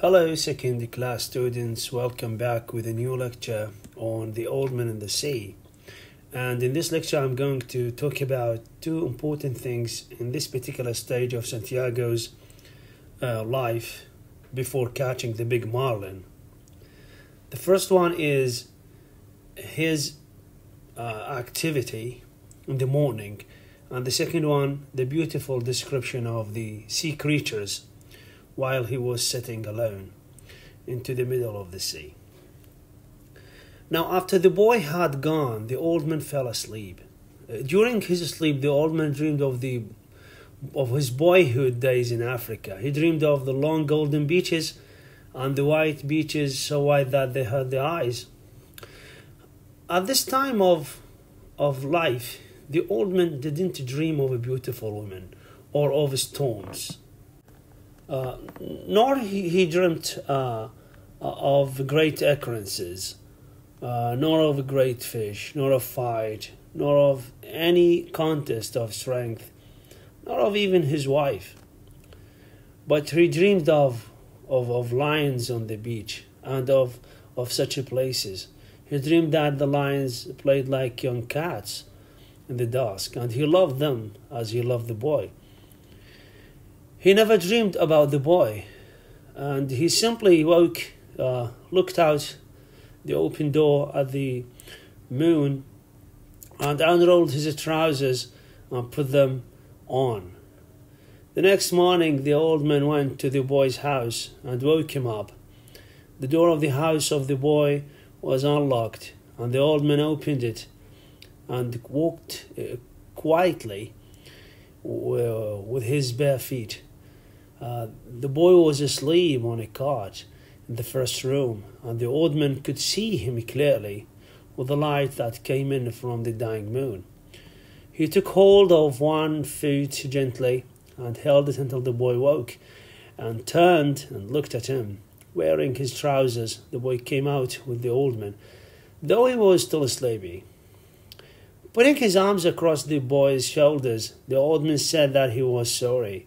Hello, second class students. Welcome back with a new lecture on the Old Man and the Sea. And in this lecture, I'm going to talk about two important things in this particular stage of Santiago's life before catching the big marlin. The first one is his activity in the morning, and the second one, the beautiful description of the sea creatures while he was sitting alone into the middle of the sea. Now, after the boy had gone, the old man fell asleep. During his sleep, the old man dreamed of his boyhood days in Africa. He dreamed of the long golden beaches and the white beaches so white that they hurt the eyes. At this time of life, the old man didn't dream of a beautiful woman or of storms. Nor he dreamt of great occurrences, nor of a great fish, nor of fight, nor of any contest of strength, nor of even his wife. But he dreamed of lions on the beach and of such places. He dreamed that the lions played like young cats in the dusk, and he loved them as he loved the boy. He never dreamed about the boy, and he simply woke, looked out the open door at the moon, and unrolled his trousers and put them on. The next morning, the old man went to the boy's house and woke him up. The door of the house of the boy was unlocked, and the old man opened it and walked quietly with his bare feet. The boy was asleep on a cot in the first room, and the old man could see him clearly with the light that came in from the dying moon. He took hold of one foot gently and held it until the boy woke and turned and looked at him. Wearing his trousers, the boy came out with the old man, though he was still sleepy. Putting his arms across the boy's shoulders, the old man said that he was sorry.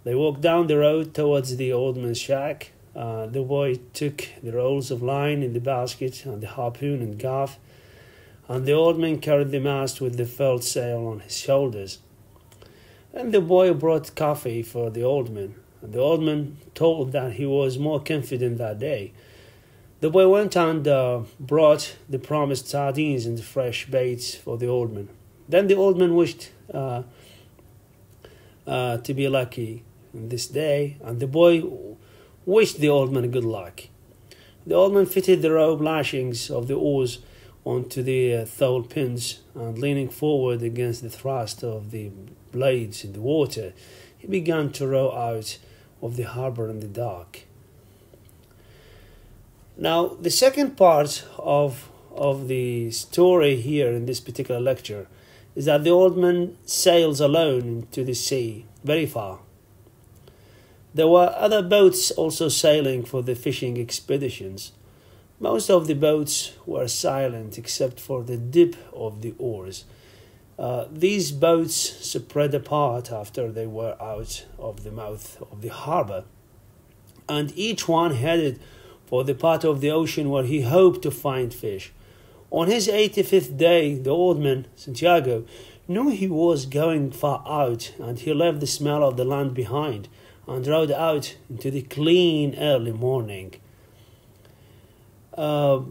They walked down the road towards the old man's shack. The boy took the rolls of line in the basket and the harpoon and gaff, and the old man carried the mast with the furled sail on his shoulders. And the boy brought coffee for the old man, and the old man told that he was more confident that day. The boy went and brought the promised sardines and fresh baits for the old man. Then the old man wished to be lucky this day, and the boy wished the old man good luck. The old man fitted the rope lashings of the oars onto the thole pins, and leaning forward against the thrust of the blades in the water, he began to row out of the harbour in the dark. Now, the second part of the story here in this particular lecture is that the old man sails alone into the sea, very far. There were other boats also sailing for the fishing expeditions. Most of the boats were silent except for the dip of the oars. These boats spread apart after they were out of the mouth of the harbour, and each one headed for the part of the ocean where he hoped to find fish. On his 85th day, the old man, Santiago, knew he was going far out, and he left the smell of the land behind and rode out into the clean early morning. The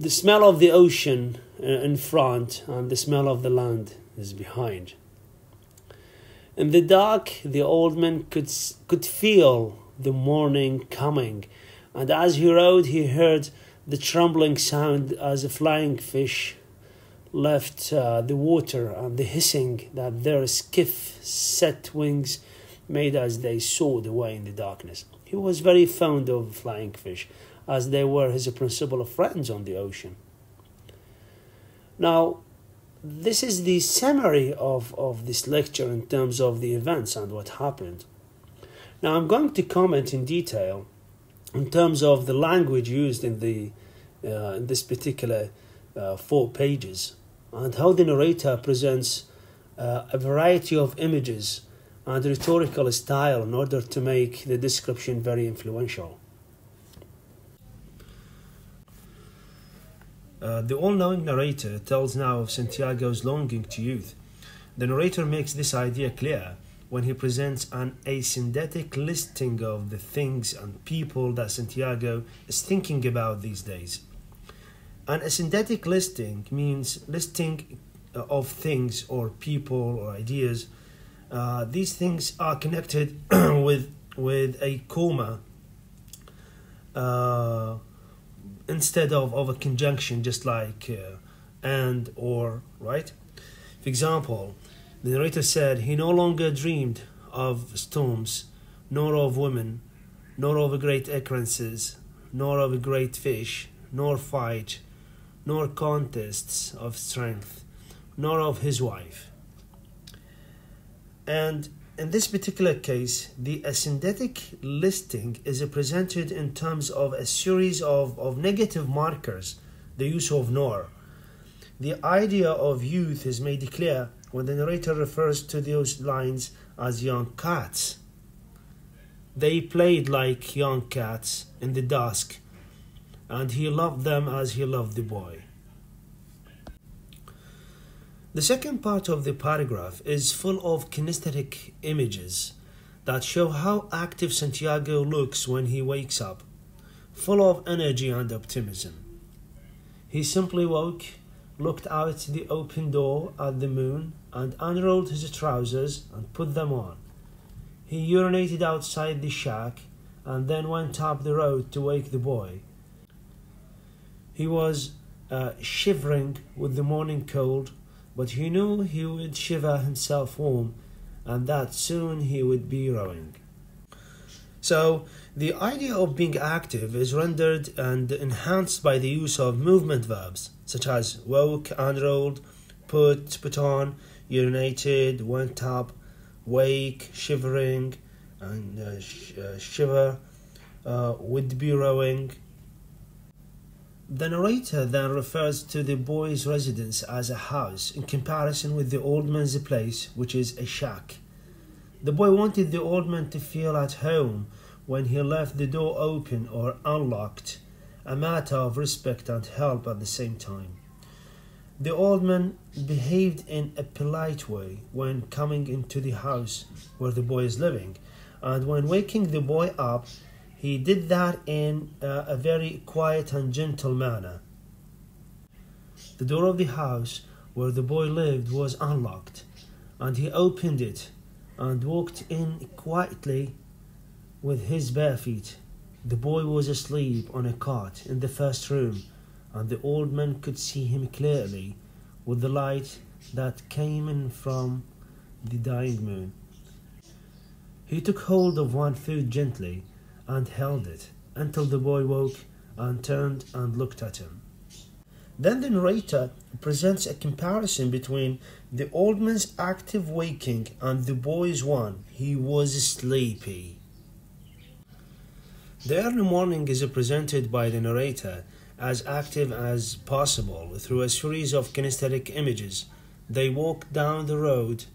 smell of the ocean in front and the smell of the land is behind. In the dark, the old man could feel the morning coming, and as he rode, he heard the trembling sound as a flying fish left the water, and the hissing that their skiff set wings made as they soared away in the darkness. He was very fond of flying fish, as they were his principal friends on the ocean. Now, this is the summary of this lecture in terms of the events and what happened. Now, I'm going to comment in detail in terms of the language used in this particular 4 pages, and how the narrator presents a variety of images and rhetorical style in order to make the description very influential. The all-knowing narrator tells now of Santiago's longing to youth. The narrator makes this idea clear when he presents an asyndetic listing of the things and people that Santiago is thinking about these days. An asyndetic listing means listing of things or people or ideas. These things are connected with a comma instead of a conjunction, just like and or, right? For example, the narrator said he no longer dreamed of storms, nor of women, nor of great occurrences, nor of a great fish, nor fight, nor contests of strength, nor of his wife. And in this particular case, the asyndetic listing is presented in terms of a series of negative markers, the use of Noir. The idea of youth is made clear when the narrator refers to those lines as young cats. They played like young cats in the dusk, and he loved them as he loved the boy. The second part of the paragraph is full of kinesthetic images that show how active Santiago looks when he wakes up, full of energy and optimism. He simply woke, looked out the open door at the moon, and unrolled his trousers and put them on. He urinated outside the shack and then went up the road to wake the boy. He was shivering with the morning cold, but he knew he would shiver himself warm and that soon he would be rowing. So, the idea of being active is rendered and enhanced by the use of movement verbs such as woke, unrolled, put on, urinated, went up, wake, shivering, and shiver, would be rowing. The narrator then refers to the boy's residence as a house in comparison with the old man's place, which is a shack. The boy wanted the old man to feel at home when he left the door open or unlocked, a matter of respect and help at the same time. The old man behaved in a polite way when coming into the house where the boy is living, and when waking the boy up, he did that in a very quiet and gentle manner. The door of the house where the boy lived was unlocked, and he opened it and walked in quietly with his bare feet. The boy was asleep on a cot in the first room, and the old man could see him clearly with the light that came in from the dying moon. He took hold of one foot gently and held it until the boy woke and turned and looked at him. Then the narrator presents a comparison between the old man's active waking and the boy's one. He was sleepy. The early morning is presented by the narrator as active as possible through a series of kinesthetic images. They walked down the road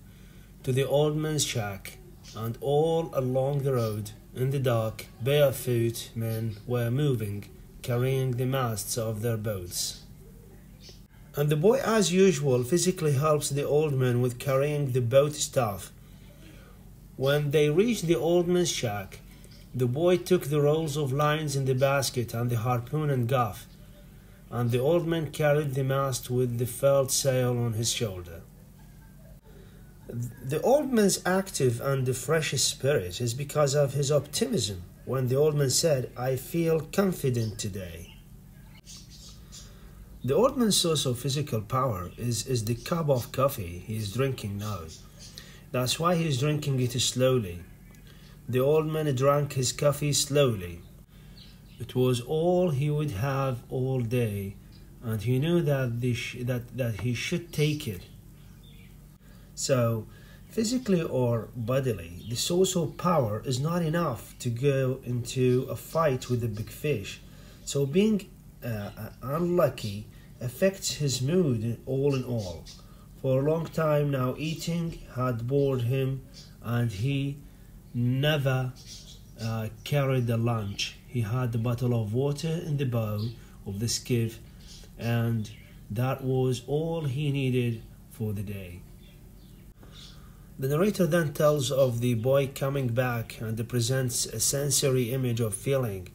to the old man's shack, and all along the road, in the dark, barefoot men were moving, carrying the masts of their boats. And the boy, as usual, physically helps the old man with carrying the boat staff. When they reached the old man's shack, the boy took the rolls of lines in the basket and the harpoon and gaff, and the old man carried the mast with the furled sail on his shoulder. The old man's active and fresh spirit is because of his optimism when the old man said, "I feel confident today." The old man's source of physical power is the cup of coffee he is drinking now. That's why he is drinking it slowly. The old man drank his coffee slowly. It was all he would have all day, and he knew that he should take it. So, physically or bodily, the source of power is not enough to go into a fight with the big fish. So being unlucky affects his mood all in all. For a long time now, eating had bored him, and he never carried a lunch. He had a bottle of water in the bow of the skiff, and that was all he needed for the day. The narrator then tells of the boy coming back and presents a sensory image of feeling.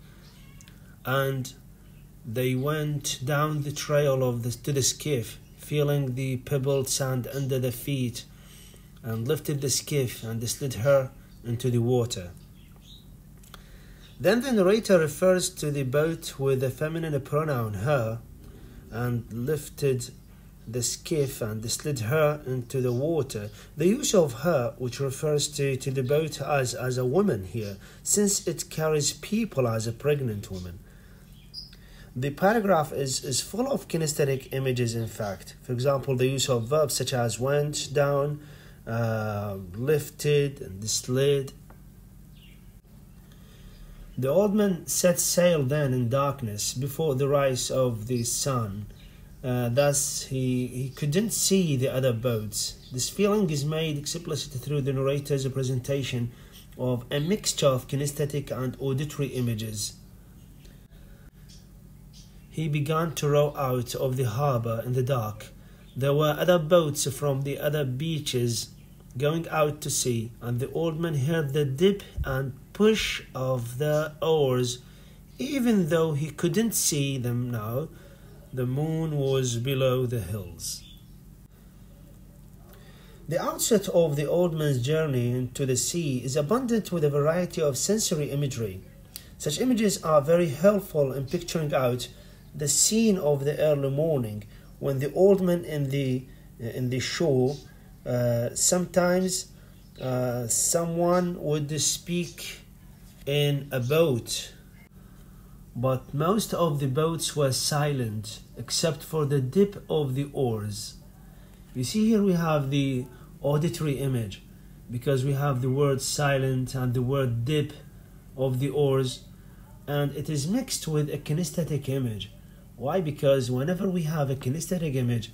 And they went down the trail to the skiff, feeling the pebbled sand under the feet, and lifted the skiff and slid her into the water. Then the narrator refers to the boat with the feminine pronoun her, and lifted the skiff and slid her into the water. The use of her, which refers to the boat as a woman here, since it carries people as a pregnant woman. The paragraph is full of kinesthetic images, in fact. For example, the use of verbs such as went down, lifted, and slid. The old man set sail then in darkness before the rise of the sun. Thus, he couldn't see the other boats. This feeling is made explicit through the narrator's presentation of a mixture of kinesthetic and auditory images. He began to row out of the harbour in the dark. There were other boats from the other beaches going out to sea, and the old man heard the dip and push of the oars, even though he couldn't see them now. The moon was below the hills. The outset of the old man's journey into the sea is abundant with a variety of sensory imagery. Such images are very helpful in picturing out the scene of the early morning when the old man in the shore. Sometimes someone would speak in a boat, but most of the boats were silent except for the dip of the oars. You see, here we have the auditory image, because we have the word silent and the word dip of the oars, and it is mixed with a kinesthetic image. Why? Because whenever we have a kinesthetic image,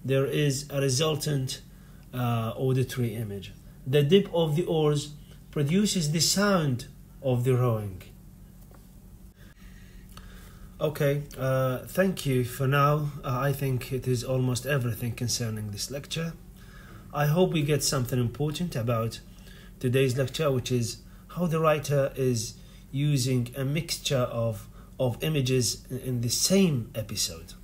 there is a resultant auditory image. The dip of the oars produces the sound of the rowing. Okay, thank you for now. I think it is almost everything concerning this lecture. I hope we get something important about today's lecture, which is how the writer is using a mixture of images in the same episode.